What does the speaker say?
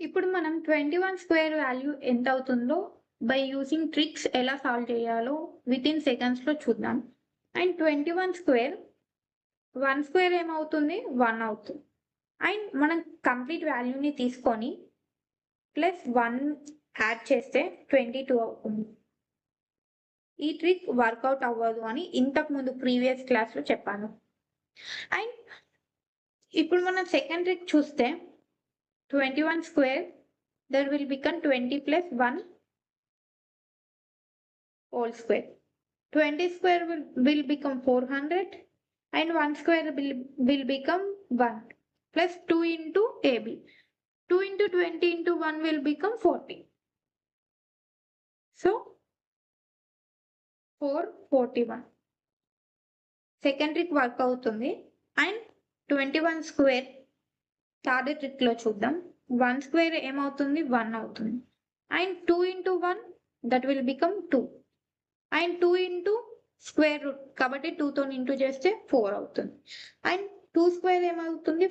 ఇప్పుడు మనం 21 square value ఎంత అవుతుందో బై యూజింగ్ ట్రిక్స్ ఎలా సాల్వ్ చేయాలో వితిన్ సెకండ్స్లో చూద్దాం. అండ్ 21 స్క్వేర్ 1 స్క్వేర్ ఏమవుతుంది 1 అవుతుంది. అండ్ మనం కంప్లీట్ వాల్యూని తీసుకొని ప్లస్ 1 యాడ్ చేస్తే 22 అవుతుంది. ఈ ట్రిక్ వర్కౌట్ అవ్వదు అని ఇంతకు ముందు ప్రీవియస్ క్లాస్లో చెప్పాను. అండ్ ఇప్పుడు మనం సెకండ్ ట్రిక్ చూస్తే 21 square that will become 20 plus 1 whole square. 20 square will become 400 and 1 square will become 1 plus 2 into AB. 2 into 20 into 1 will become 40. So 441. Second trick work అవుతుంది. And 21 square థర్డ్ ట్రిక్ లో చూద్దాం. 1 square ఏమవుతుంది 1 అవుతుంది. And 2 into 1 that will become 2 and 2 into square root కాబట్టి 2తో into చేస్తే 4 అవుతుంది. And 2 square ఏమవుతుంది